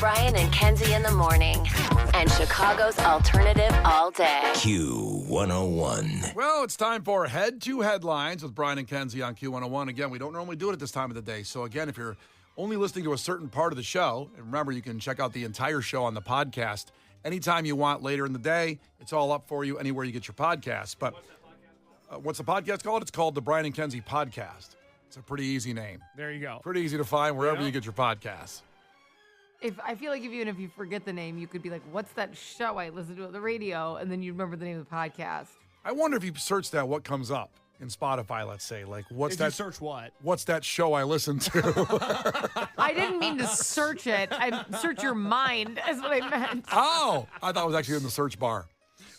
Brian and Kenzie in the morning. And Chicago's alternative all day. Q101. Well, it's time for Head to Headlines with Brian and Kenzie on Q101. Again, we don't normally do it at this time of the day. So again, if you're only listening to a certain part of the show, and remember, you can check out the entire show on the podcast anytime you want later in the day. It's all up for you anywhere you get your podcasts. But what's the podcast called? It's called the Brian and Kenzie Podcast. It's a pretty easy name. There you go. Pretty easy to find wherever you get your podcasts. I feel like even if you forget the name, you could be like, what's that show I listen to on the radio? And then you remember the name of the podcast. I wonder if you search that, what comes up in Spotify, let's say. Like, what's that? You search what? What's that show I listen to? I didn't mean to search it. I search your mind is what I meant. Oh, I thought it was actually in the search bar.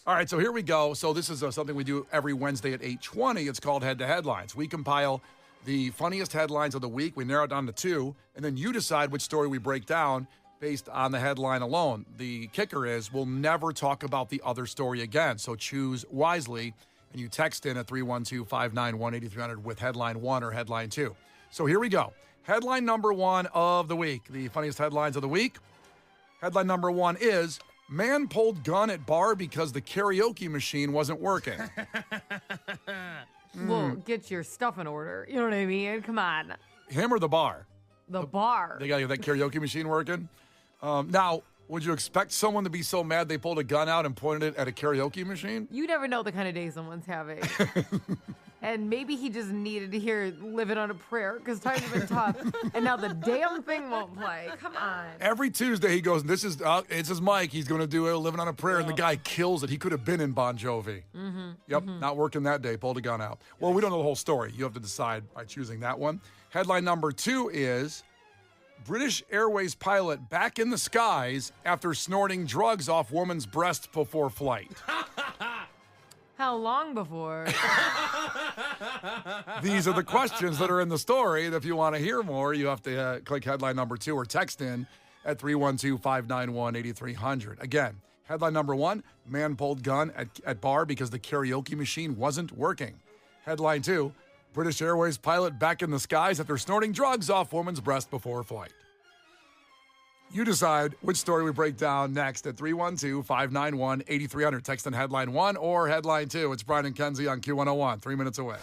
All right, so here we go. So this is something we do every Wednesday at 8:20. It's called Head to Headlines. We compile the funniest headlines of the week. We narrow it down to 2, and then you decide which story we break down based on the headline alone. The kicker is we'll never talk about the other story again, so choose wisely, and you text in at 312-591-8300 with headline 1 or headline 2. So here we go. Headline number 1 of the week, the funniest headlines of the week. Headline number 1 is, man pulled gun at bar because the karaoke machine wasn't working. Well, get your stuff in order. You know what I mean? Come on. Him or the bar? The bar. They got to get that karaoke machine working. Now, would you expect someone to be so mad they pulled a gun out and pointed it at a karaoke machine? You never know the kind of day someone's having. And maybe he just needed to hear Living on a Prayer because times have been tough. And now the damn thing won't play. Come on. Every Tuesday he goes, it's his mic. He's going to do Living on a Prayer. And the guy kills it. He could have been in Bon Jovi. Yep, not working that day. Pulled a gun out. Well, we don't know the whole story. You have to decide by choosing that one. Headline number 2 is, British Airways pilot back in the skies after snorting drugs off woman's breast before flight. How long before? These are the questions that are in the story. And if you want to hear more, you have to click headline number 2 or text in at 312-591-8300. Again, headline number 1, man pulled gun at bar because the karaoke machine wasn't working. Headline 2, British Airways pilot back in the skies after snorting drugs off woman's breast before flight. You decide which story we break down next at 312-591-8300. Text in headline 1 or headline 2. It's Brian and Kenzie on Q101. 3 minutes away.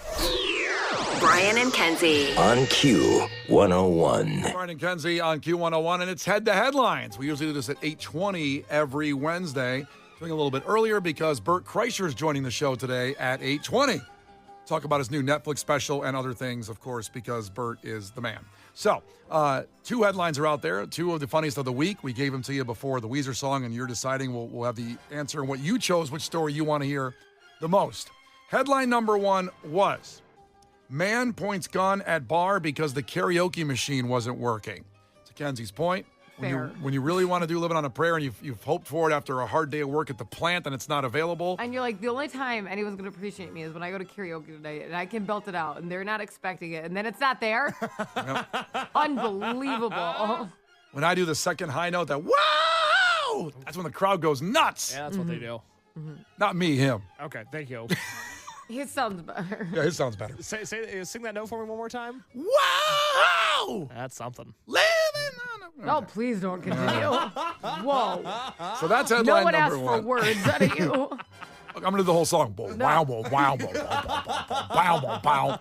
Brian and Kenzie. On Q101. Brian and Kenzie on Q101, and it's Head to Headlines. We usually do this at 8:20 every Wednesday. Doing a little bit earlier because Bert Kreischer is joining the show today at 8:20. Talk about his new Netflix special and other things, of course, because Bert is the man. So, 2 headlines are out there, 2 of the funniest of the week. We gave them to you before the Weezer song, and you're deciding. We'll have the answer and what you chose, which story you want to hear the most. Headline number 1 was, man points gun at bar because the karaoke machine wasn't working. To Kenzie's point, when you really want to do Living on a Prayer and you've hoped for it after a hard day of work at the plant and it's not available. And you're like, the only time anyone's going to appreciate me is when I go to karaoke tonight and I can belt it out and they're not expecting it and then it's not there. Unbelievable. When I do the second high note, that wow, that's when the crowd goes nuts. Yeah, that's what they do. Not me, him. Okay, thank you. His sounds better. Yeah, his sounds better. Sing that note for me one more time. Wow! That's something. Living on a... Oh, please don't continue. Whoa. So that's headline No one number asked 1. for words out of you. I'm going to do the whole song. Wow, wow, wow, wow, wow.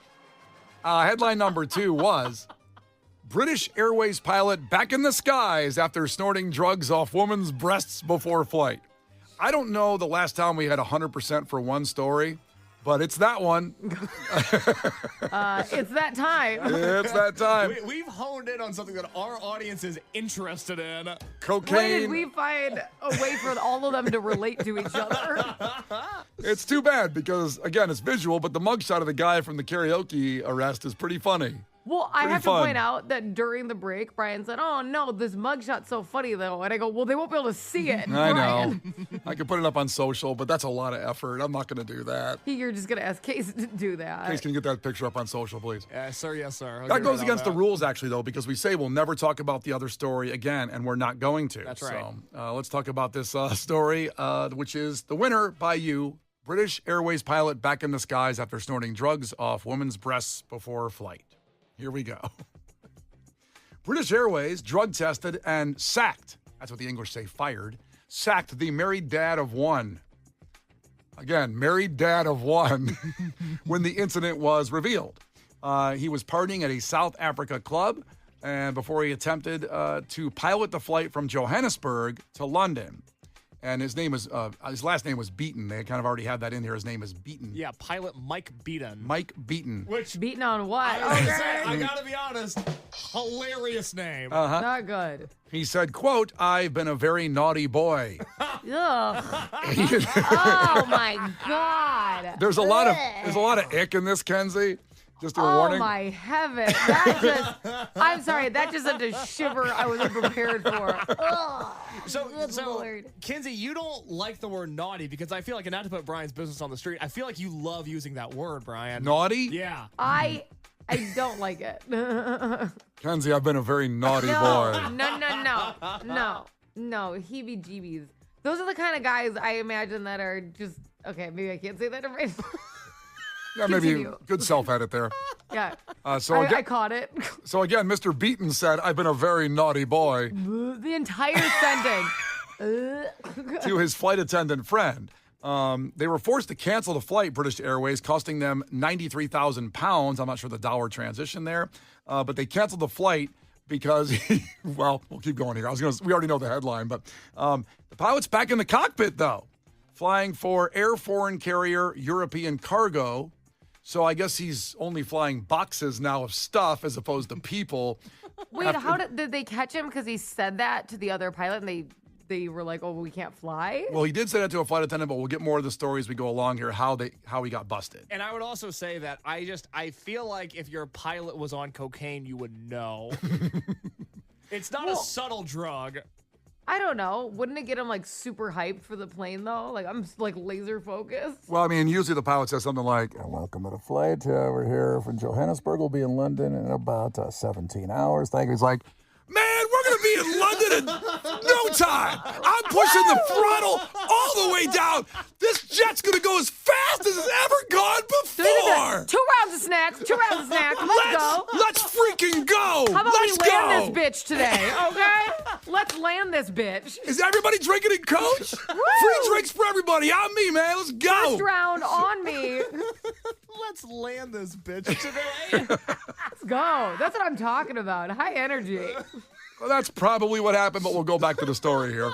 Headline number 2 was, British Airways pilot back in the skies after snorting drugs off woman's breasts before flight. I don't know the last time we had 100% for one story, but it's that one. It's that time. It's that time. We've honed in on something that our audience is interested in. Cocaine. When did we find a way for all of them to relate to each other? It's too bad because, again, it's visual, but the mugshot of the guy from the karaoke arrest is pretty funny. Well, I Pretty have fun. to point out that during the break, Brian said, "Oh no, this mugshot's so funny though," and I go, "Well, they won't be able to see it." I Brian. know. I could put it up on social, but that's a lot of effort. I'm not going to do that. You're just gonna ask Case to do that. Case, can you get that picture up on social, please? Yes, sir. Yes, sir. That goes against the rules, actually, though, because we say we'll never talk about the other story again, and we're not going to. That's right. So let's talk about this story, which is the winner by you. British Airways pilot back in the skies after snorting drugs off woman's breasts before flight. Here we go. British Airways drug tested and sacked that's what the English say, fired, sacked the married dad of one. Again, married dad of one when the incident was revealed. He was partying at a South Africa club and before he attempted to pilot the flight from Johannesburg to London. And his last name was Beaton. They kind of already had that in here. His name is Beaton. Yeah, pilot Mike Beaton. Mike Beaton. Which, Beaten on what? I gotta be honest, hilarious name. Not good. He said, quote, "I've been a very naughty boy." Ugh. Oh my God. There's a lot of ick in this, Kenzie. Just a Oh warning. my heaven. I'm sorry, that just sent a shiver I wasn't prepared for. Ugh. So, Lord. Kenzie, you don't like the word naughty because I feel like, and not to put Brian's business on the street, I feel like you love using that word, Brian. Naughty? Yeah. I don't like it. Kenzie, I've been a very naughty boy. No, heebie-jeebies. Those are the kind of guys I imagine that are just, okay, maybe I can't say that right. Yeah, maybe Continue. good self-edit there. Yeah. I I caught it. So again, Mr. Beaton said, "I've been a very naughty boy" The entire sentence. to his flight attendant friend. They were forced to cancel the flight, British Airways, costing them 93,000 pounds. I'm not sure the dollar transition there, but they canceled the flight because, well, we'll keep going here. We already know the headline, but the pilot's back in the cockpit, though, flying for air foreign carrier European Cargo. So I guess he's only flying boxes now of stuff as opposed to people. Wait, how did they catch him? Because he said that to the other pilot, and they were like, "Oh, we can't fly." Well, he did say that to a flight attendant, but we'll get more of the story as we go along here. How he got busted. And I would also say that I feel like if your pilot was on cocaine, you would know. It's not a subtle drug. I don't know. Wouldn't it get him like super hyped for the plane though? Like I'm like laser focused. Well, I mean, usually the pilot says something like, "Welcome to the flight. We're here from Johannesburg. We'll be in London in about 17 hours." Thank you. He's like, "Man, we're going to be in London in no time. I'm pushing the throttle all the way down. This jet's going to go as fast as it's ever gone before. 2 rounds of snacks. Let's go. Let's freaking go. How about Let's we land go. this bitch today? Okay, let's land this bitch. Is everybody drinking in Coach? Free drinks for everybody. On me, man. Let's go." First round on me. Let's land this bitch today. Let's go. That's what I'm talking about. High energy. Well, that's probably what happened, but we'll go back to the story here.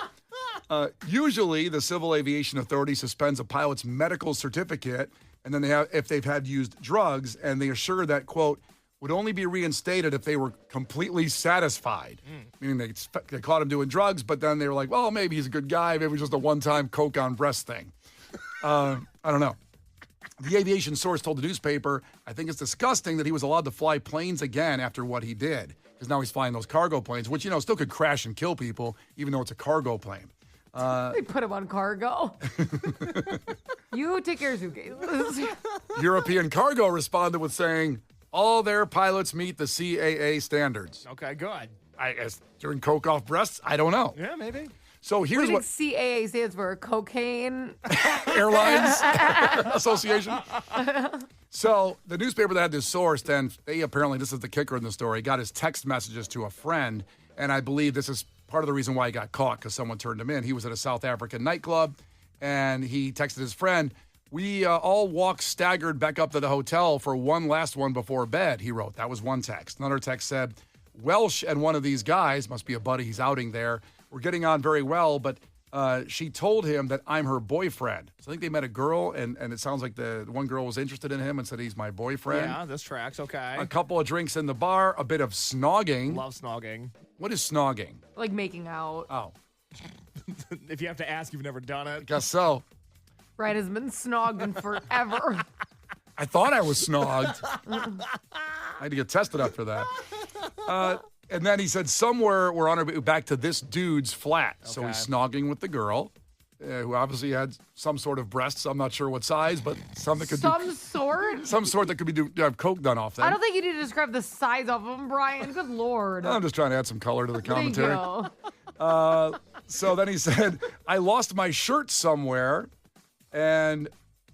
Usually, the Civil Aviation Authority suspends a pilot's medical certificate, and then if they've had used drugs, and they assure that, quote, would only be reinstated if they were completely satisfied. Meaning they caught him doing drugs, but then they were like, well, maybe he's a good guy. Maybe it was just a one-time coke on breast thing. I don't know. The aviation source told the newspaper, "I think it's disgusting that he was allowed to fly planes again after what he did." Because now he's flying those cargo planes, which, still could crash and kill people, even though it's a cargo plane. They put him on cargo. You take care of suitcases. European Cargo responded with saying, all their pilots meet the CAA standards. Okay, good. I guess during coke off breasts, I don't know. Yeah, maybe. So What here's do you what think CAA stands for? Cocaine Airlines Association. So the newspaper that had this source, then they apparently, this is the kicker in the story, got his text messages to a friend. And I believe this is part of the reason why he got caught, because someone turned him in. He was at a South African nightclub, and he texted his friend, "We all walked staggered back up to the hotel for one last one before bed," he wrote. That was one text. Another text said, "Welsh and one of these guys," must be a buddy he's outing there, "we're getting on very well, but she told him that I'm her boyfriend." So I think they met a girl, and it sounds like the one girl was interested in him and said he's my boyfriend. Yeah, this tracks. Okay. A couple of drinks in the bar, a bit of snogging. Love snogging. What is snogging? like making out. Oh, If you have to ask, you've never done it. guess so. Brian has been snogging forever. I thought I was snogged. I had to get tested after that. And then he said, somewhere we're on our way back to this dude's flat. So Okay. he's snogging with the girl, who obviously had some sort of breasts. I'm not sure what size, but something could some sort that could be have coke done off them. I don't think you need to describe the size of them, Brian. Good Lord. I'm just trying to add some color to the Thank commentary. you. So then he said, I lost my shirt somewhere, and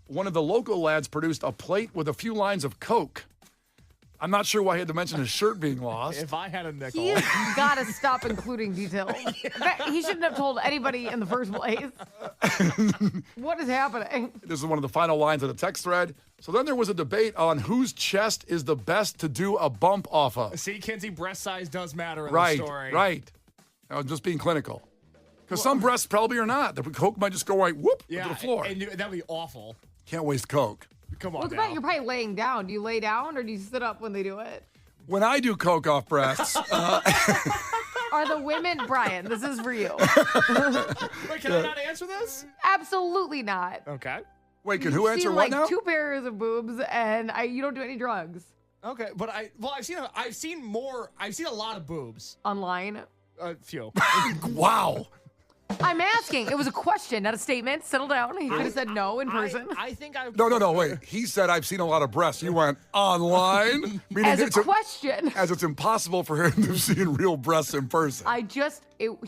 one of the local lads produced a plate with a few lines of coke. I'm not sure why he had to mention his shirt being lost. If I had a nickel. He's got to stop including details. He shouldn't have told anybody in the first place. What is happening? This is one of the final lines of the text thread. So then there was a debate on whose chest is the best to do a bump off of. See, Kenzie, breast size does matter in Right, the story. right. I was just being clinical. Because some breasts probably are not. The Coke might just go right whoop Yeah, to the floor. and that'd be awful. Can't waste Coke. Come on Well, now. you're probably laying down. Do you lay down or do you sit up when they do it? When I do Coke off breasts, Are the women, Brian, this is for you. Wait, can I not answer this? Absolutely not. Okay. wait, can who You've answer seen, what like now? 2 pairs of boobs and you don't do any drugs. Okay, but I've seen a lot of boobs. Online. A few. Wow. I'm asking. It was a question, not a statement. Settle down. He could have said no in person. I think I. No, wait. He said, I've seen a lot of breasts. You went online? Meaning As a it's question. as it's impossible for him to have seen real breasts in person.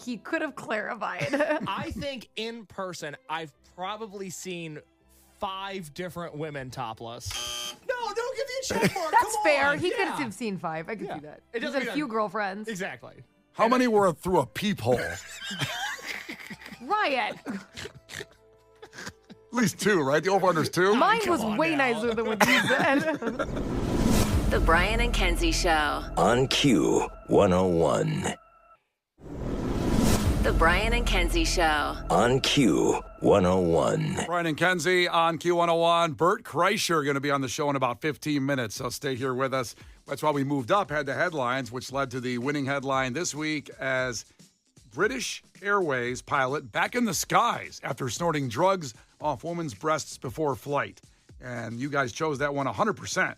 He could have clarified. I think in person, I've probably seen 5 different women topless. No, don't give me a check mark. That's Come fair. on. He could Yeah. have seen 5. I could Yeah. see that. It He's doesn't had a mean few I- girlfriends. Exactly. How many were through a peephole? Ryan, At least 2, right? The over-under's 2? mine come was on way now. nicer than what you said. The Brian and Kenzie Show. On Q 101. The Brian and Kenzie Show. On Q 101. Brian and Kenzie on Q101. Bert Kreischer going to be on the show in about 15 minutes, so stay here with us. That's why we moved up, had the headlines, which led to the winning headline this week as British Airways pilot back in the skies after snorting drugs off women's breasts before flight. And you guys chose that one 100%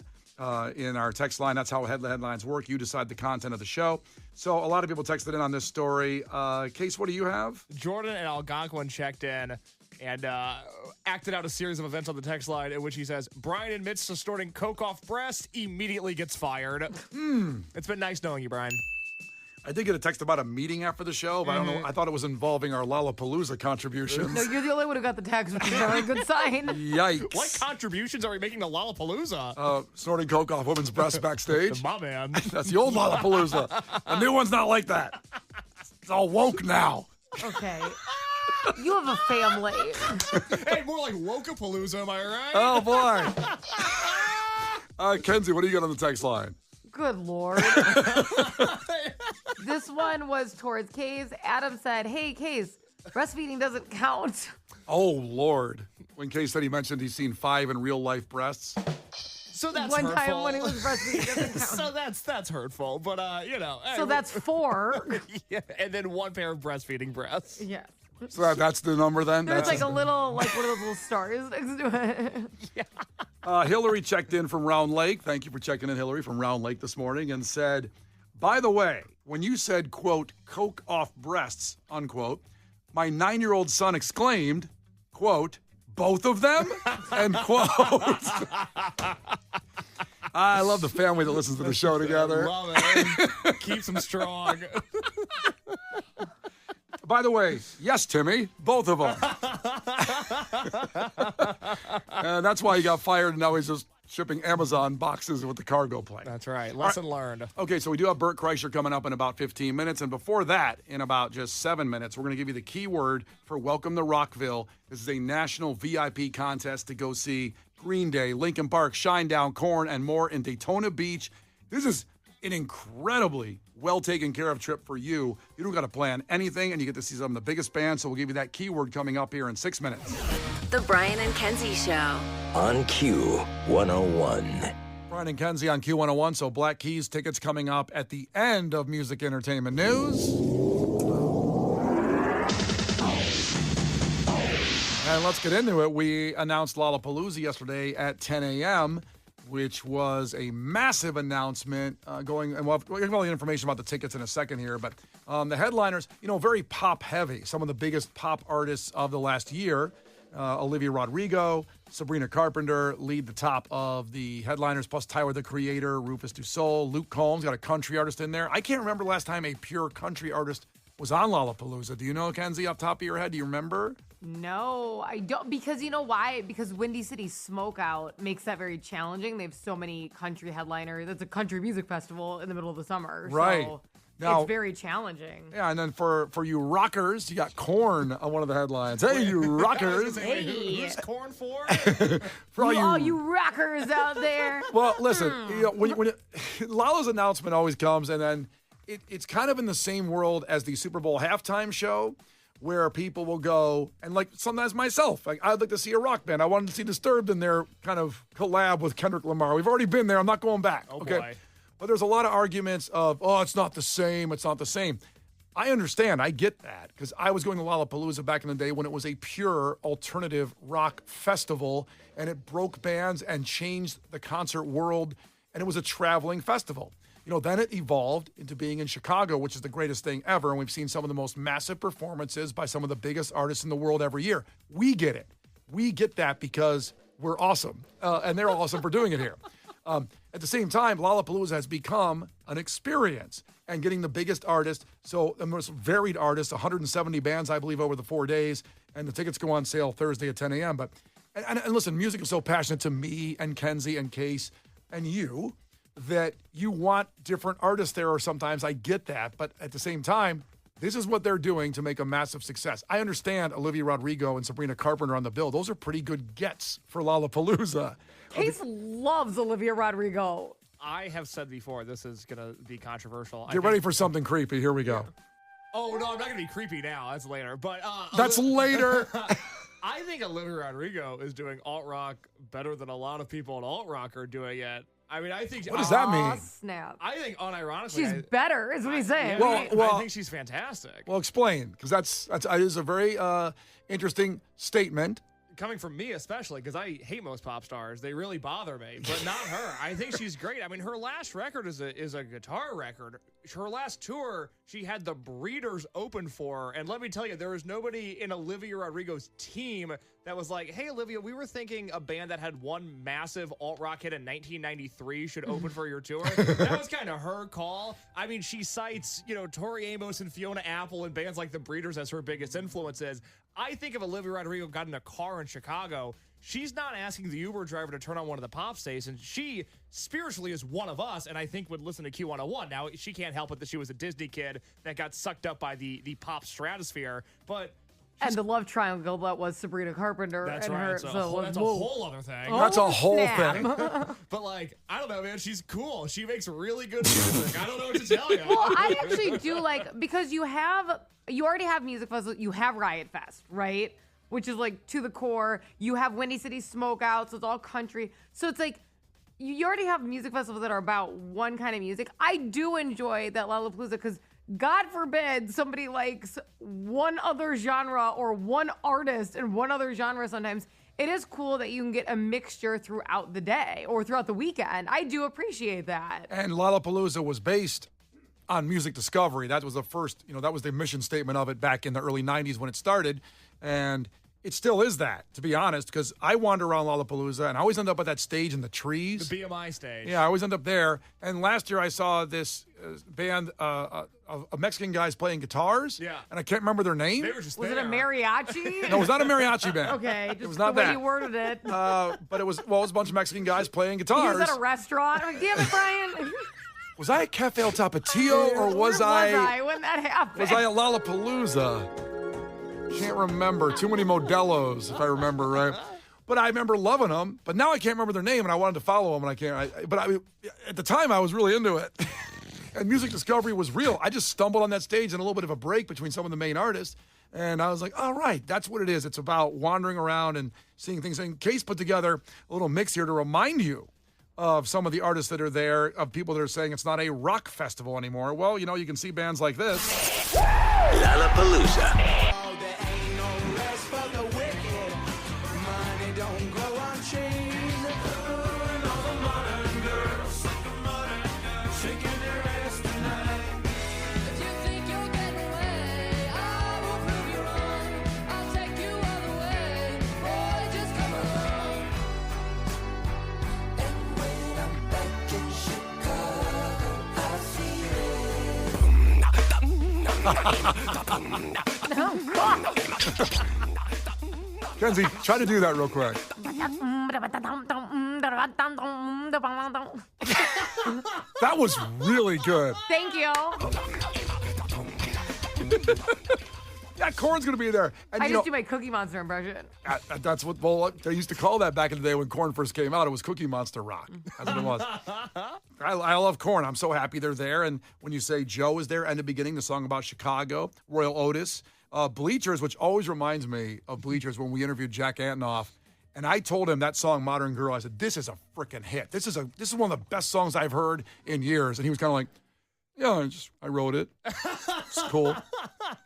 in our text line. That's how headlines work. You decide the content of the show. So a lot of people texted in on this story. Case, what do you have? Jordan and Algonquin checked in and acted out a series of events on the text line in which he says, Brian admits to snorting coke off breast, immediately gets fired. It's been nice knowing you, Brian. I did get a text about a meeting after the show, but I don't know. I thought it was involving our Lollapalooza contributions. No, you're the only one who got the text, which is a good sign. Yikes. What contributions are we making to Lollapalooza? Snorting coke off women's breasts backstage. My man. That's the old Lollapalooza. The new one's not like that. It's all woke now. Okay. You have a family. Hey, more like Wokapalooza, am I right? Oh, boy. Kenzie, what do you got on the text line? Good Lord. This one was towards Case. Adam said, hey, Case, breastfeeding doesn't count. Oh, Lord. When Kay said he mentioned he's seen 5 in real life breasts. So that's One hurtful. time when he was breastfeeding doesn't count. So that's hurtful, but you know. So that's 4. yeah, and then 1 pair of breastfeeding breasts. Yes. So that's the number then? There's That's like a little, like one of those little stars next to it. Hillary checked in from Round Lake. Thank you for checking in, Hillary, from Round Lake this morning, and said, by the way, when you said, quote, coke off breasts, unquote, my 9-year-old son exclaimed, quote, both of them, end quote. I love the family that listens to the show together. Love it. Keeps them strong. By the way, yes, Timmy, both of them. And that's why he got fired, and now he's just shipping Amazon boxes with the cargo plane. That's right. Lesson learned. Okay, so we do have Bert Kreischer coming up in about 15 minutes. And before that, in about just 7 minutes, we're going to give you the keyword for Welcome to Rockville. This is a national VIP contest to go see Green Day, Linkin Park, Shinedown, Korn, and more in Daytona Beach. This is an incredibly well taken care of trip for you. You don't got to plan anything, and you get to see some of the biggest bands. So we'll give you that keyword coming up here in 6 minutes. The Brian and Kenzie Show. On Q 101. Brian and Kenzie on Q101. So Black Keys tickets coming up at the end of Music Entertainment News. And let's get into it. We announced Lollapalooza yesterday at 10 a.m., which was a massive announcement and we'll give all the information about the tickets in a second here. But the headliners, very pop heavy. Some of the biggest pop artists of the last year. Olivia Rodrigo, Sabrina Carpenter lead the top of the headliners, plus Tyler, the Creator, Rufus Du Sol, Luke Combs, got a country artist in there. I can't remember the last time a pure country artist was on Lollapalooza. Do you know, Kenzie, off the top of your head? Do you remember? No, I don't. Because you know why? Because Windy City Smokeout makes that very challenging. They have so many country headliners. It's a country music festival in the middle of the summer. Right. So Now- it's very challenging. Yeah, and then for you rockers, you got Korn on one of the headlines. Hey, you rockers. Who's corn for? For all You rockers out there. Well, listen, you know, when Lala's announcement always comes, and then it's kind of in the same world as the Super Bowl halftime show, where people will go, and like sometimes myself, like I'd like to see a rock band. I wanted to see Disturbed in their kind of collab with Kendrick Lamar. We've already been there. I'm not going back. Oh, okay. boy. But there's a lot of arguments of, oh, it's not the same. It's not the same. I understand. I get that because I was going to Lollapalooza back in the day when it was a pure alternative rock festival, and it broke bands and changed the concert world, and it was a traveling festival. You know, then it evolved into being in Chicago, which is the greatest thing ever, and we've seen some of the most massive performances by some of the biggest artists in the world every year. We get it. We get that because we're awesome, and they're awesome for doing it here. At the same time, Lollapalooza has become an experience, and getting the biggest artist, so the most varied artists, 170 bands, I believe, over the 4 days, and the tickets go on sale Thursday at 10 a.m. But and listen, music is so passionate to me and Kenzie and Case and you that you want different artists there, or sometimes I get that, but at the same time, this is what they're doing to make a massive success. I understand Olivia Rodrigo and Sabrina Carpenter on the bill. Those are pretty good gets for Lollapalooza. Case loves Olivia Rodrigo. I have said before, this is going to be controversial. Get ready for something creepy. Here we go. Oh, no, I'm not going to be creepy now. That's later. But That's later. I think Olivia Rodrigo is doing alt-rock better than a lot of people in alt-rock are doing it. I mean, I think... What does that Aw, mean? snap. I think, unironically... She's better, is what he's saying. Yeah, Well, I think she's fantastic. Well, explain, because that is a very interesting statement. Coming from me especially, because I hate most pop stars. They really bother me, but not her. I think she's great. I mean, her last record is a guitar record. Her last tour, she had the Breeders open for her. And let me tell you, there was nobody in Olivia Rodrigo's team that was like, hey, Olivia, we were thinking a band that had one massive alt-rock hit in 1993 should open for your tour. That was kind of her call. I mean, she cites, Tori Amos and Fiona Apple and bands like the Breeders as her biggest influences. I think if Olivia Rodrigo got in a car in Chicago, she's not asking the Uber driver to turn on one of the pop stations. She spiritually is one of us, and I think would listen to Q101. Now, she can't help it that she was a Disney kid that got sucked up by the pop stratosphere, but... And the love triangle that was Sabrina Carpenter. That's and right. her. That's a whole other thing. Oh, That's a whole snap. thing. But, I don't know, man. She's cool. She makes really good music. I don't know what to tell you. Well, I actually do because you already have music festivals. You have Riot Fest, right? Which is to the core. You have Windy City Smokeout, so it's all country. So it's you already have music festivals that are about one kind of music. I do enjoy that Lollapalooza because God forbid somebody likes one other genre or one artist in one other genre sometimes. It is cool that you can get a mixture throughout the day or throughout the weekend. I do appreciate that. And Lollapalooza was based on music discovery. That was the first, that was the mission statement of it back in the early 90s when it started. And it still is that, to be honest, because I wander around Lollapalooza and I always end up at that stage in the trees. The BMI stage. Yeah, I always end up there. And last year I saw this band of Mexican guys playing guitars. Yeah. And I can't remember their name. They were just Was there. it a mariachi? No, it was not a mariachi band. Okay, It just was not the way that. you worded it. But it was a bunch of Mexican guys playing He guitars. was at a restaurant. I'm damn it, Brian. Was I at Cafe El Tapatio or was Where I when that happened? at Lollapalooza? Can't remember. Too many Modelos, if I remember right. But I remember loving them. But now I can't remember their name, and I wanted to follow them, and I can't. But at the time, I was really into it. And music discovery was real. I just stumbled on that stage in a little bit of a break between some of the main artists. And I was like, all right, that's what it is. It's about wandering around and seeing things. And Case put together a little mix here to remind you of some of the artists that are there, of people that are saying it's not a rock festival anymore. Well, you can see bands like this. Lollapalooza. Kenzie, try to do that real quick. That was really good. Thank you. Yeah, Korn's going to be there. And, I you just know, do my Cookie Monster impression. that's what they used to call that back in the day when Korn first came out. It was Cookie Monster Rock. That's what it was. I love Korn. I'm so happy they're there. And when you say Joe is there, and the beginning, the song about Chicago, Royal Otis, Bleachers, which always reminds me of Bleachers when we interviewed Jack Antonoff. And I told him that song, Modern Girl, I said, this is a freaking hit. This is one of the best songs I've heard in years. And he was kind of like, yeah, I wrote it. It's cool.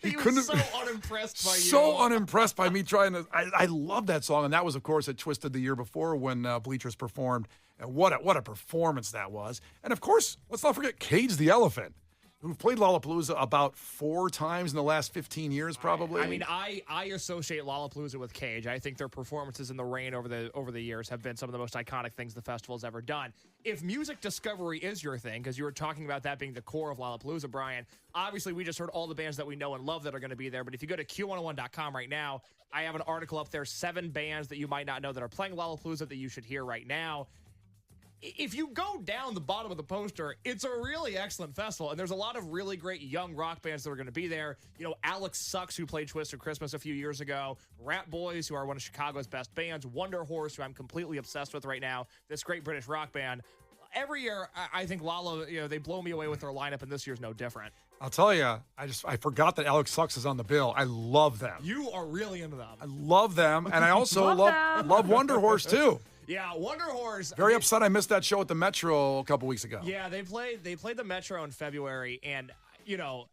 He was so unimpressed by you. So unimpressed by me trying to. I love that song, and that was, of course, at Twisted the year before when Bleachers performed. And what a performance that was! And of course, let's not forget Cage the Elephant, who played Lollapalooza about 4 times in the last 15 years, probably. I mean, I associate Lollapalooza with Cage. I think their performances in the rain over the years have been some of the most iconic things the festival's ever done. If music discovery is your thing, because you were talking about that being the core of Lollapalooza, Brian, obviously we just heard all the bands that we know and love that are going to be there. But if you go to Q101.com right now, I have an article up there, 7 bands that you might not know that are playing Lollapalooza that you should hear right now. If you go down the bottom of the poster, it's a really excellent festival, and there's a lot of really great young rock bands that are going to be there. You know, Alex Sucks, who played Twisted Christmas a few years ago, Rat Boys, who are one of Chicago's best bands, Wonder Horse, who I'm completely obsessed with right now, this great British rock band. Every year, I think Lolla, they blow me away with their lineup, and this year's no different. I'll tell you, I forgot that Alex Sucks is on the bill. I love them. You are really into them. I love them, and I also love Wonder Horse, too. Yeah, Wonder Horse. Very upset I missed that show at the Metro a couple weeks ago. Yeah, they played the Metro in February, and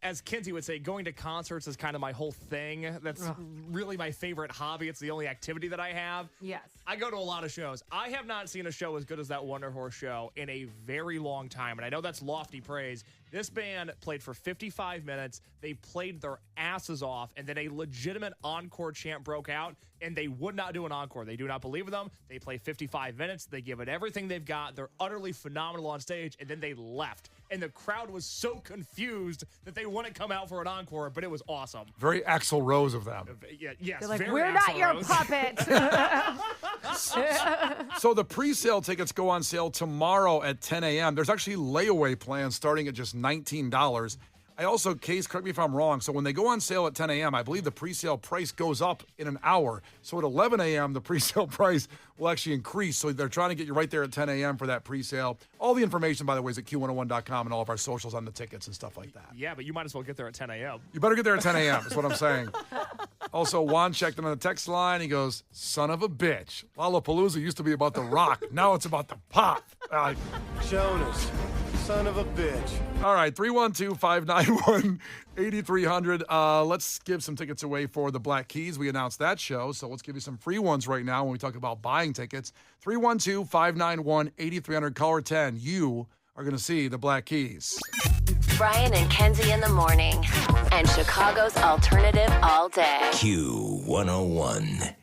as Kenzie would say, going to concerts is kind of my whole thing. That's really my favorite hobby. It's the only activity that I have. Yes. I go to a lot of shows. I have not seen a show as good as that Wonder Horse show in a very long time, and I know that's lofty praise. This band played for 55 minutes. They played their asses off, and then a legitimate encore chant broke out, and they would not do an encore. They do not believe in them. They play 55 minutes. They give it everything they've got. They're utterly phenomenal on stage, and then they left. And the crowd was so confused that they wouldn't come out for an encore, but it was awesome. Very Axl Rose of them. Yes, They're like, very we're not Axl your Rose. puppet. So the pre-sale tickets go on sale tomorrow at 10 a.m. There's actually layaway plans starting at just $19. I also, Case, correct me if I'm wrong, so when they go on sale at 10 a.m., I believe the pre-sale price goes up in an hour. So at 11 a.m., the pre-sale price will actually increase. So they're trying to get you right there at 10 a.m. for that pre-sale. All the information, by the way, is at Q101.com and all of our socials on the tickets and stuff like that. Yeah, but you might as well get there at 10 a.m. You better get there at 10 a.m. is what I'm saying. Also, Juan checked in on the text line. He goes, son of a bitch. Lollapalooza used to be about the rock. Now it's about the pop. Jonas, son of a bitch. All right, 312-591-8300. Let's give some tickets away for the Black Keys. We announced that show, so let's give you some free ones right now when we talk about buying tickets. 312-591-8300, caller 10. You are going to see the Black Keys. Brian and Kenzie in the morning. And Chicago's alternative all day. Q101.